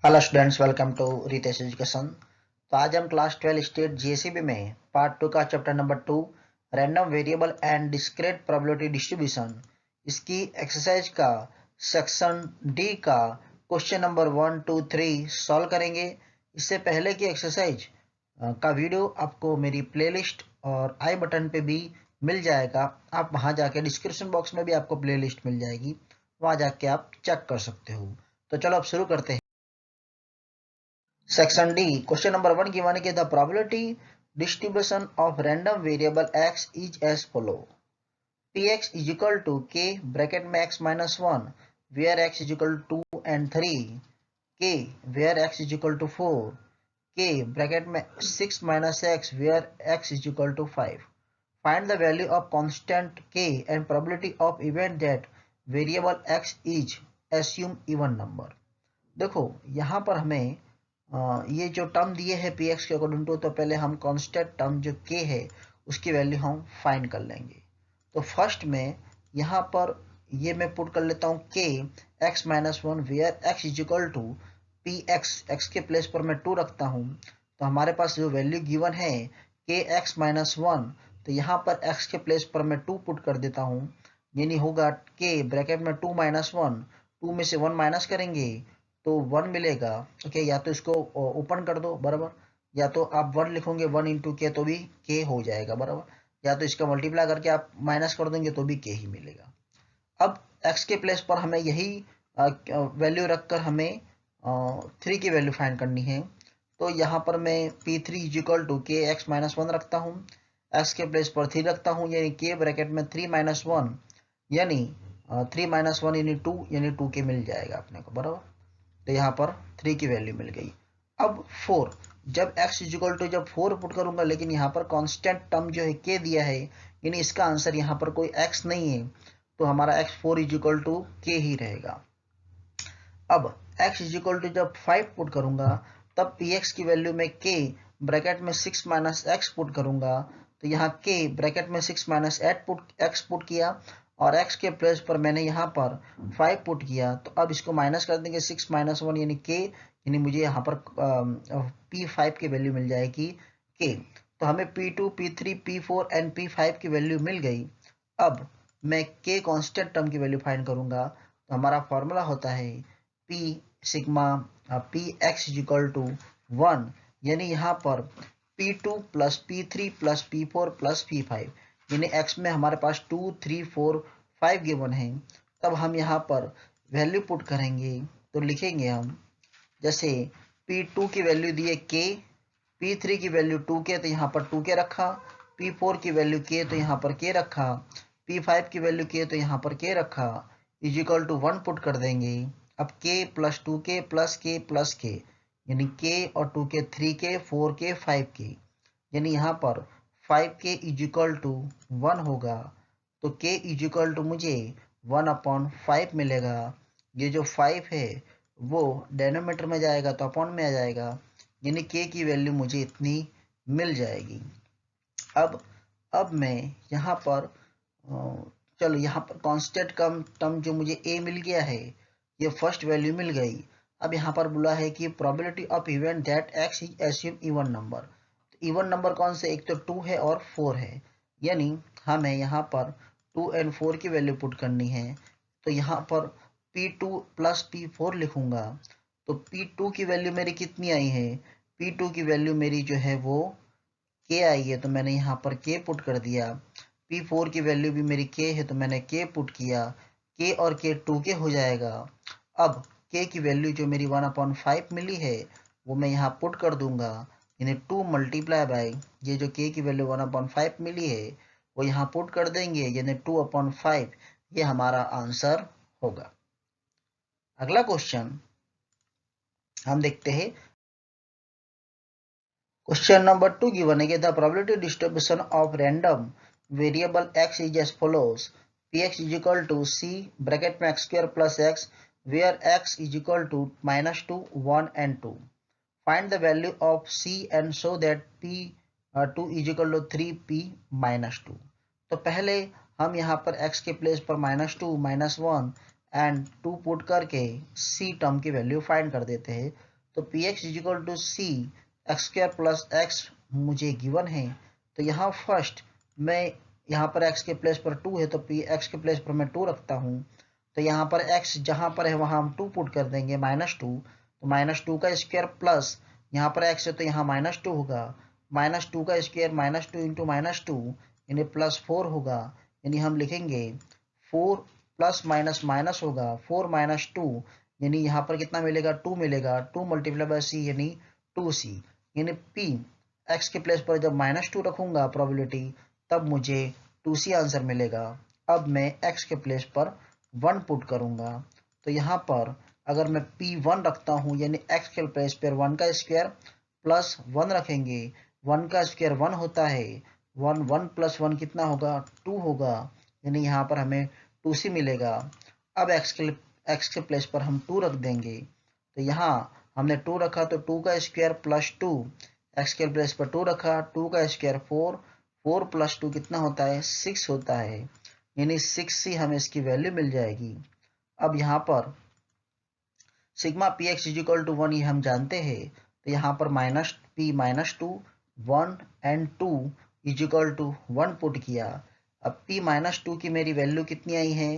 Hello students, welcome to Ritesh education. तो आज हम क्लास 12 स्टेट जीएसईबी में पार्ट 2 का chapter number 2 random variable and discrete probability distribution, इसकी एक्सरसाइज का सेक्शन डी का क्वेश्चन नंबर 1, 2, 3 सॉल्व करेंगे। इससे पहले की एक्सरसाइज का वीडियो आपको मेरी प्लेलिस्ट और आई बटन पे भी मिल जाएगा। आप वहां जाके डिस्क्रिप्शन बॉक्स में भी आपको प्लेलिस्ट मिल जाएगी, वहां जाके आप चेक कर सकते हो। तो चलो अब शुरू करते हैं। Section D, question number 1 given is the probability distribution of random variable x is as follow. Px is equal to k bracket में x minus 1 where x is equal to 2 and 3, k where x is equal to 4, k bracket में 6 minus x where x is equal to 5. Find the value of constant k and probability of event that variable x is assume even number. देखो यहाँ पर हमें ये जो term दिए है P x के अकॉर्डिंग टू, तो पहले हम कांस्टेंट टर्म जो के है उसकी वैल्यू हम फाइंड कर लेंगे। तो फर्स्ट में यहाँ पर ये मैं पुट कर लेता हूँ k x minus 1 where x is equal to p x, x के प्लेस पर मैं 2 रखता हूँ। तो हमारे पास जो वैल्यू गिवन है के एक्स माइनस 1, तो यहाँ पर एक्स के प्लेस पर मैं 2 पुट कर देता हूँ। यानी होगा के ब्रैकेट में 2 माइनस 1, 2 में से 1 माइनस करेंगे तो 1 मिलेगा। ओके, या तो इसको ओपन कर दो बराबर, या तो आप 1 लिखोगे 1 इंटू के तो भी के हो जाएगा बराबर, या तो इसका मल्टीप्लाई करके आप माइनस कर देंगे तो भी के ही मिलेगा। अब x के प्लेस पर हमें यही वैल्यू रखकर हमें 3 की वैल्यू फाइंड करनी है। तो यहाँ पर मैं P3 three is equal to k x minus 1 रखता हूँ, x के प्लेस पर 3 रखता हूँ, यानी के ब्रैकेट में 3 माइनस 1, यानी 3 माइनस 1 यानी 2, यानी 2 के मिल जाएगा अपने को बराबर। तो यहाँ पर 3 की वैल्यू मिल गई। अब 4, जब x इज इक्वल टू जब 4 पुट करूंगा, लेकिन यहाँ पर कांस्टेंट टर्म जो है k दिया है, यानी इसका आंसर यहाँ पर कोई x नहीं है, तो हमारा x 4 is equal to k ही रहेगा। अब x इज इक्वल टू जब 5 पुट करूंगा, तब px की वैल्यू में k ब्रैकेट में 6 माइनस एक्स पुट करूंगा। तो यहाँ k ब्रैकेट में 6 माइनस एक्स पुट किया और x के प्लेस पर मैंने यहाँ पर 5 पुट किया। तो अब इसको माइनस कर देंगे 6 माइनस 1 यानी k, यानी मुझे यहाँ पर P5 की वैल्यू मिल जाएगी k। तो हमें P2, P3, P4 and P5 की वैल्यू मिल गई। अब मैं k कांस्टेंट टर्म की वैल्यू फाइंड करूंगा। तो हमारा फॉर्मूला होता है P sigma p x is equal to 1, यानी यहाँ पर P2 plus P3 plus P4 plus P5, यानी x में हमारे पास 2, 3, 4, 5 गिवन है। तब हम यहाँ पर वैल्यू पुट करेंगे, तो लिखेंगे हम जैसे P2 की वैल्यू दी है k, P3 की वैल्यू 2k तो यहाँ पर 2k रखा, P4 की वैल्यू k तो यहाँ पर k रखा, P5 की वैल्यू k तो यहाँ पर k रखा, इज इक्वल टू 1 पुट कर देंगे। अब k plus 2k plus k, यानी k और 2k 3k 4k 5k, यानी यहाँ पर 5k इज इक्वल टू 1 होगा। तो k इज इक्वल टू मुझे 1/5 मिलेगा। ये जो 5 है वो डेनोमीटर में जाएगा तो अपॉन में आ जाएगा, यानी k की वैल्यू मुझे इतनी मिल जाएगी। अब मैं यहाँ पर चलो यहाँ पर कांस्टेंट टर्म जो मुझे a मिल गया है, ये फर्स्ट वैल्यू मिल गई। अब यहाँ पर बोला है कि probability of event that x is assume even number. तो इवन नंबर कौन से, एक तो 2 है और 4 है, यानी हमें यहाँ पर 2 एंड 4 की वैल्यू पुट करनी है। तो यहाँ पर P2 प्लस P4 लिखूंगा। तो P2 की वैल्यू मेरी कितनी आई है, P2 की वैल्यू मेरी जो है वो k आई है, तो मैंने यहाँ पर k पुट कर दिया। P4 की वैल्यू भी मेरी k है, तो मैंने k पुट किया। k और k 2k हो जाएगा। अब k की वैल्यू जो मेरी 1/5 मिली है वो मैं यहाँ पुट कर दूंगा, यानी 2 मल्टीप्लाई बाय ये जो k की वैल्यू 1/5 मिली है वो यहाँ पुट कर देंगे, यानी 2/5, ये हमारा आंसर होगा। अगला क्वेश्चन हम देखते हैं। Question number 2 given है, the probability distribution of random variable x is as follows. Px is equal to c bracket में x square plus x where x is equal to -2, 1 and 2. Find the value of c and show that p2 is equal to 3p minus 2. तो पहले हम यहाँ पर x के place पर -2, -1 and 2 put करके c term की वैल्यू फाइंड कर देते हैं। तो p x is equal to c x square plus x मुझे गिवन है। तो यहाँ फर्स्ट मैं यहाँ पर x के प्लेस पर 2 है तो पी एक्स के प्लेस पर मैं 2 रखता हूँ। तो यहाँ पर x जहाँ पर है वहाँ हम 2 पुट कर देंगे -2। तो -2 का स्क्वायर प्लस यहाँ पर x है तो यहाँ -2 होगा। -2 का स्क्वायर -2 इंटू -2 यानी +4 होगा। यानी हम लिखेंगे 4 प्लस माइनस माइनस होगा 4 - 2 यानी यहाँ पर कितना मिलेगा 2 मिलेगा। 2 मल्टीप्लाई बाय सी यानी 2c यानी p x के प्लेस पर जब -2 रखूंगा प्रोबेबिलिटी तब मुझे 2c आंसर मिलेगा। अब मैं x के प्लेस पर 1 पुट करूंगा। तो यहाँ पर अगर मैं p1 रखता हूँ यानी x के प्लेस पर 1 का स्क्वायर प्लस 1 रखेंगे। 1 का स्क्वायर 1 होता है। 1 प्लस 1 कितना होगा 2 होगा। यानी यहाँ पर हमें 2c मिलेगा। अब x के प्लेस पर हम 2 रख देंगे। तो यहाँ हमने 2 रखा तो 2 का स्क्वायर प्लस 2 x के प्लेस पर 2 रखा 2 का स्क्वायर 4 4 प्लस 2 कितना होता है 6 होता है। यानी 6c हमें इसकी वैल्यू मिल जाएगी। अब यहाँ पर sigma p x is equal to 1 ये हम जानते हैं। तो यहाँ पर -2 1 and 2 is equal to 1 put किया। अब p-2 की मेरी वैल्यू कितनी आई है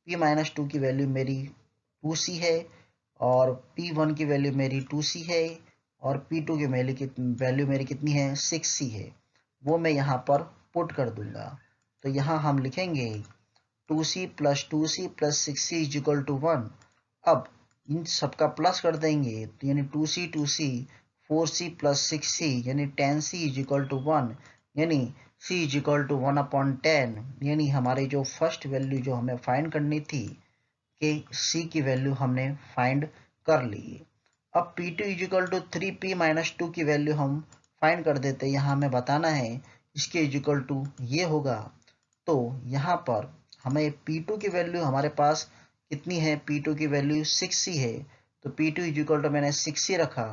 p-2 की वैल्यू मेरी 2c है और p1 की वैल्यू मेरी 2c है और p2 की वैल्यू मेरी कितनी है 6c है। वो मैं यहाँ पर पुट कर दूंगा। तो यहाँ हम लिखेंगे 2c plus 2c plus 6c is equal to 1। अब इन सबका प्लस कर देंगे तो यानी 2c 4c प्लस 6c यानी 10c इज इक्वल टू 1 यानी c इज इक्वल टू 1/10 यानी हमारी जो फर्स्ट वैल्यू जो हमें फाइंड करनी थी कि c की वैल्यू हमने फाइंड कर ली। अब p2 is equal to 3p-2 की वैल्यू हम फाइंड कर देते। यहाँ हमें बताना है इसके इज इक्वल टू ये होगा। तो यहाँ पर हमें p2 की वैल्यू हमारे पास कितनी है p2 की वैल्यू 6c है। तो p2 इज इक्वल टू मैंने 6c रखा।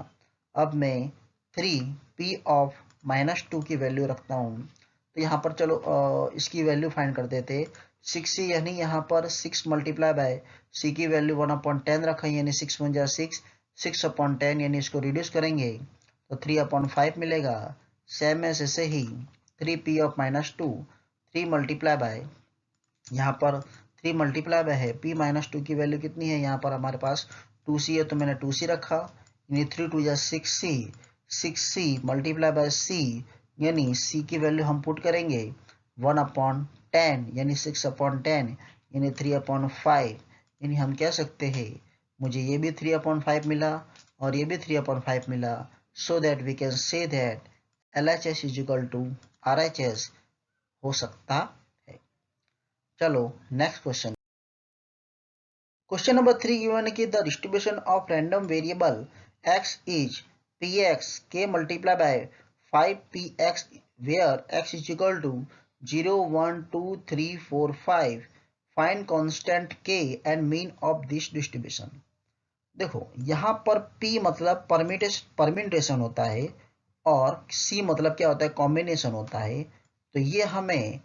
अब मैं 3p ऑफ -2 की वैल्यू रखता हूँ। तो यहाँ पर चलो इसकी वैल्यू फाइंड कर देते 6c यानी यहाँ पर 6 मल्टीप्लाई बाय c की वैल्यू 1/10 रखा यानी 6 × 6 6/10 यानी इसको रिड्यूस करेंगे तो 3/5 मिलेगा। सेम ऐसे ही 3p ऑफ -2 3 मल्टीप्लाई बाय यहाँ पर 3 मल्टीप्लाई बाय है p-2 की वैल्यू कितनी है यहाँ पर हमारे पास 2c है तो मैंने 2c रखा यानी 3 2 जा 6c 6c multiply by c यानी c की वैल्यू हम पुट करेंगे 1/10 यानी 6/10 यानी 3/5 यानी हम कह सकते हैं मुझे ये भी 3/5 मिला और ये भी 3/5 मिला। So that we can say that LHS is equal to RHS हो सकता है। चलो next question. Question number 3 given है कि the distribution of random variable x is px k multiply by 5px where x is equal to 0 1 2 3 4 5 find constant k and mean of this distribution. देखो यहाँ पर p मतलब permutation होता है और c मतलब क्या होता है कॉम्बिनेशन होता है। तो ये हमें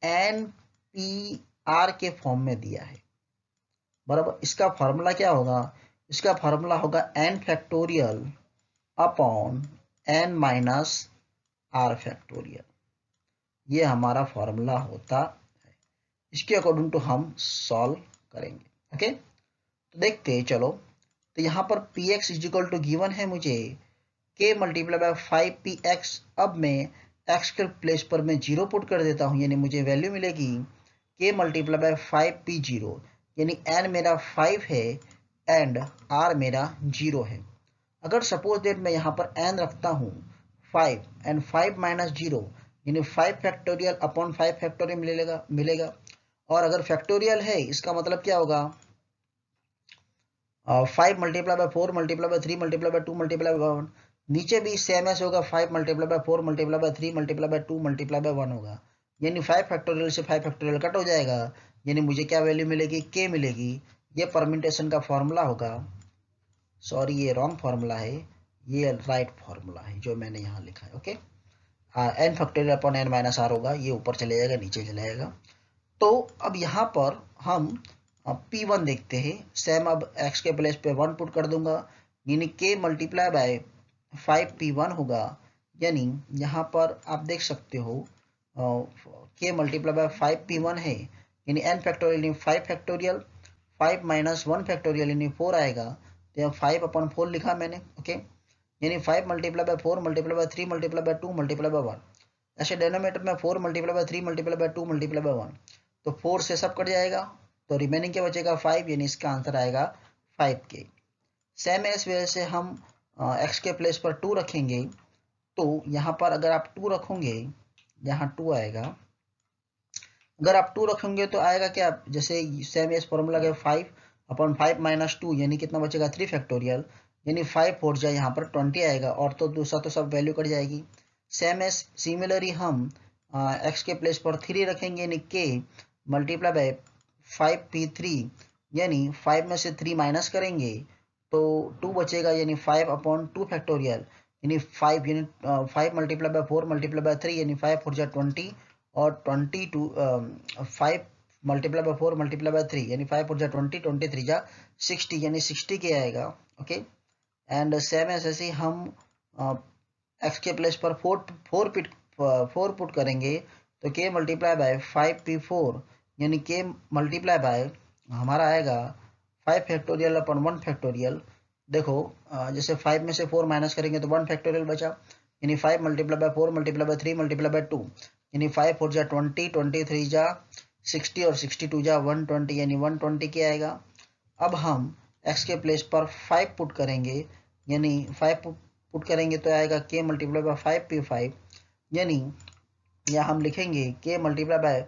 NPR के फॉर्म में दिया है बराबर। इसका फार्मूला क्या होगा इसका फार्मूला होगा n factorial upon n minus r factorial. ये हमारा फार्मूला होता है। इसके अकॉर्डिंग टू हम सॉल्व करेंगे। ओके तो देखते हैं चलो। तो यहाँ पर px is equal to given है मुझे k मल्टीप्लाई बाय 5px। अब मैं x के प्लेस पर मैं 0 पुट कर देता हूँ यानी मुझे वैल्यू मिलेगी k मल्टीप्लाई बाय 5p0 यानी n मेरा 5 है एंड r मेरा 0 है। अगर सपोज दैट मैं यहाँ पर n रखता हूँ 5 एंड 5 माइनस 0 यानी 5 फैक्टोरियल अपॉन 5 फैक्टोरियल मिलेगा। और अगर फैक्टोरियल है इसका मतलब क्या होगा 5 multiply by 4 multiply by 3 multiply by 2 multiply by 1। नीचे भी सेम ऐसे होगा 5 multiply by 4 multiply by 3 multiply by 2 multiply by 1 होगा। यानी 5 फैक्टोरियल से 5 फैक्टोरियल कट हो जाएगा यानी मुझे क्या वैल्यू मिलेगी k मिलेगी। ये परम्यूटेशन का फॉर्मूला होगा। सॉरी ये रॉन्ग फॉर्मूला है ये राइट फॉर्मूला है जो मैंने यहाँ लिखा है। Okay n factorial upon n minus r होगा ये ऊपर चले जाएगा नीचे चले जाएगा। तो अब यहाँ पर हम P1 देखते हैं। सेम अब x के प्लेस पे 1 पुट कर दूंगा यानी k मल्टीप्लाई बाय 5p1 होगा। यानी यहाँ पर आप देख सकते हो k मल्टीप्लाई बाय 5p1 है, यानी n फैक्टोरियल यानी 5 फैक्टोरियल, 5 माइनस 1 फैक्टोरियल यानी 4 आएगा। तो यहाँ 5/4 लिखा मैंने, ओके। यानी 5 multiply by 4 multiply by 3 multiply by 2 multiply by 1। ऐसे डेनोमीटर में 4 multiply by 3 multiply by 2 multiply by 1, तो 4 से सब कट जाएगा, तो रिमेनिंग क्या बचेगा 5, यानी इसका आंसर आएगा 5k। सेम इस वजह से हम x के प्लेस पर 2 रखेंगे, तो यहाँ पर अगर आप 2 रखोगे, यहाँ 2 आएगा। अगर आप 2 रखेंगे तो आएगा क्या, जैसे सेम एस फॉर्मूला के 5/5 माइनस 2, यानी कितना बचेगा 3 फैक्टोरियल, यानी 5 4 जाए यहाँ पर 20 आएगा, और तो दूसरा तो सब वैल्यू कट जाएगी। सेम एस सिमिलरली हम x के प्लेस पर 3 रखेंगे, यानी k मल्टीप्लाई बाय 5p3, यानी 5 में से 3 माइनस करेंगे तो 2 बचेगा, यानी 5/2 फैक्टोरियल, यानी 5 यानी 5 मल्टीप्लाई बाय 4 मल्टीप्लाई बाय 3, यानी 5 4 जा 20, और 22 5 मल्टीप्लाई बाय 4 मल्टीप्लाई बाय 3, यानी 5 4 जा 20, 23 जा 60, यानी 60 के आएगा, ओके। एंड सेम ऐसे ही हम एक्स के प्लेस पर 4 पुट करेंगे, तो k मल्टीप्लाई बाय 5p4, यानी k मल्टीप्लाई बाय हमारा आएगा 5 फैक्टोरियल अपन 1 फैक्टोरियल। देखो जैसे 5 में से 4 माइनस करेंगे तो 1 फैक्टोरियल बचा, यानी 5 multiply by 4 multiply by 3 multiply by 2, यानी 5 4 जा 20, 23 जा 60, और 62 जा 120, यानी 120 के आएगा। अब हम x के प्लेस पर 5 पुट करेंगे, यानी 5 पुट करेंगे तो आएगा k मल्टीप्लाई बाय 5p5, यानी यहाँ हम लिखेंगे k मल्टीप्लाई बाय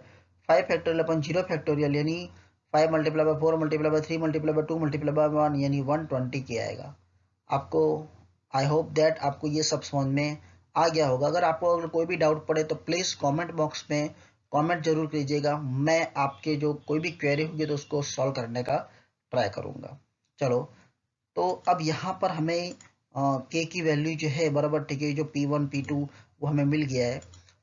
5 फैक्टोरियल अपन 0 फैक्टोरियल, यानी 5 multiply by 4 multiply by 3 multiply by 2 multiply by 1, यानी 120 के आएगा। आपको आई होप दैट आपको ये सब समझ में आ गया होगा। अगर आपको अगर कोई भी डाउट पड़े तो प्लीज़ कमेंट बॉक्स में कमेंट जरूर कीजिएगा, मैं आपके जो कोई भी क्वेरी होगी तो उसको सॉल्व करने का ट्राई करूँगा। चलो, तो अब यहाँ पर हमें के की वैल्यू जो है बराबर, ठीक है, जो P1 P2 वो हमें मिल गया है।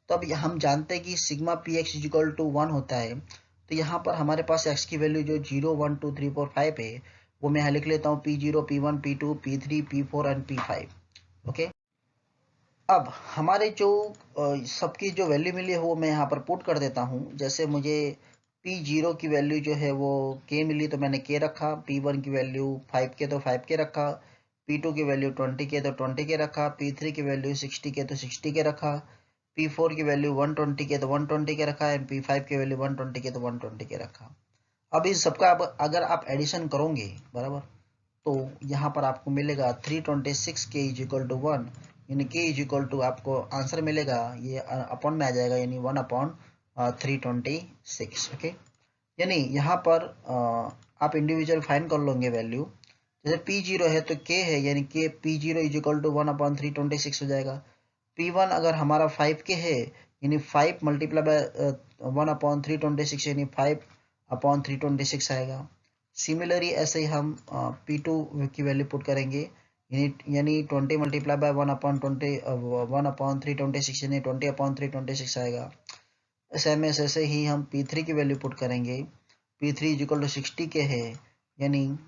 तो अब हम जानते हैं कि sigma p x is equal to 1 होता है, तो यहाँ पर हमारे पास x की वैल्यू जो 0 1 2 3 4 5 है, वो मैं यहाँ लिख लेता हूँ P0 P1 P2 P3 P4 and P5, okay. अब हमारे जो सबकी जो वैल्यू मिली है वो मैं यहाँ पर पुट कर देता हूँ। जैसे मुझे P0 की वैल्यू जो है वो k मिली, तो मैंने k रखा। P1 की वैल्यू 5 के तो 5 के रखा। P2 की वैल्यू 20 के तो 20 के रखा। P3 की वैल्यू 60 के तो 60 के रखा। P4 की वैल्यू 120 के तो 120 के रखा एंड P5 की वैल्यू 120 के तो 120 के रखा। अब इस सबका अब अगर आप एडिशन करोगे बराबर, तो यहाँ पर आपको मिलेगा 326 के इज इक्वल टू 1, यानी के इज इक्वल टू आपको आंसर मिलेगा, ये अपॉन में आ जाएगा, यानी 1/326, ओके। यानी यहाँ पर आप इंडिविजुअल फाइंड कर लोगे वैल्यू। जैसे P0 है तो K है, यानी के P0 इज इक्वल टू 1/326 हो जाएगा। P1 अगर हमारा 5K है, यानी 5 मल्टीप्लाई बाय 1/326, यानी 5/326 आएगा। सिमिलरली ऐसे ही हम P2 की वैल्यू पुट करेंगे, यानी 20 मल्टीप्लाई बाय 1/326, यानी 20/326 आएगा। सेम ऐसे ही हम P3 की वैल्यू पुट करेंगे। P3 इज इक्वल टू 60 के है, यानी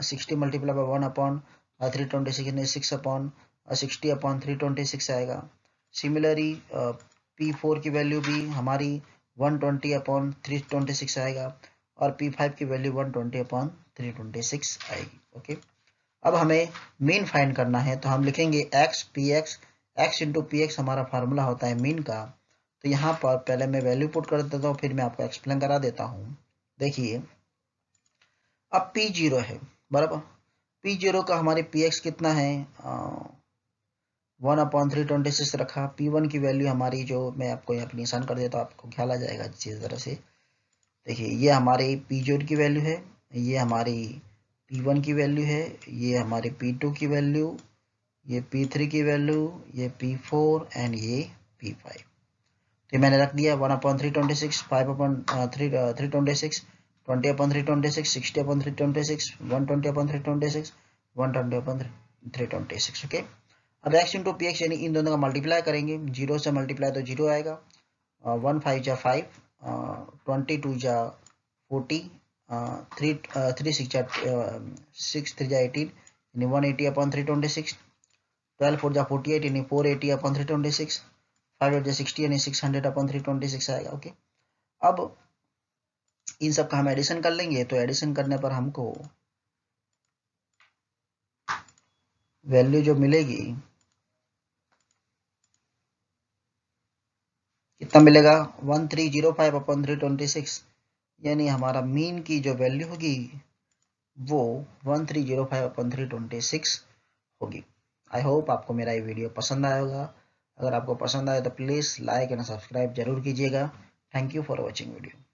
60 मल्टीप्लाई बाय 1/326, यानी 6/60/326 आएगा। सिमिलरली P4 की वैल्यू भी हमारी 120/326 आएगा, और P5 की वैल्यू 120/326 आएगी, ओके। अब हमें मीन फाइंड करना है, तो हम लिखेंगे x px, x into P x हमारा फार्मूला होता है मीन का। तो यहाँ पर पहले मैं वैल्यू पुट कर देता हूँ, फिर मैं आपको एक्सप्लेन करा देता हूँ। देखिए, अब P0 है बराबर, P0 का हमारे Px कितना है, 1/326 रखा। P1 की वैल्यू हमारी जो मैं आपको यहाँ पर निशान कर देता हूँ, आपको ख्याल आ जाएगा अच्छी तरह से। देखिए, ये हमारे P0 की वैल्यू है, ये हमारी P1 की वैल्यू है, ये हमारे P2 की वैल्यू, ये P3 की वैल्यू, ये P4 एंड ये P5। तो मैंने रख दिया 1/326, 5/326, 20/326, 60/326, 120/326, 120/326, ओके। अब x इंटू पी एक्स, यानी इन दोनों का मल्टीप्लाई करेंगे। 0 से मल्टीप्लाई तो 0 आएगा, 1 5 जा 5, 22 जा 40, 3 6 जा 6 3 जा 18, यानी 180 अपॉन 326, 12 4 जा 48 यानी 480 अपॉन 326, 5 8 जा 60 यानी 600 अपॉन 326 आएगा। ओके, अब इन सब का हम एडिशन कर लेंगे, तो एडिशन करने पर हमको वैल्यू जो मिलेगी कितना मिलेगा, 1305 अपॉन 326, यानी हमारा मीन की जो वैल्यू होगी वो 1305 अपॉन 326 होगी। आई होप आपको मेरा ये वीडियो पसंद आया होगा। अगर आपको पसंद आए तो प्लीज़ लाइक एंड सब्सक्राइब जरूर कीजिएगा। Thank you for watching video.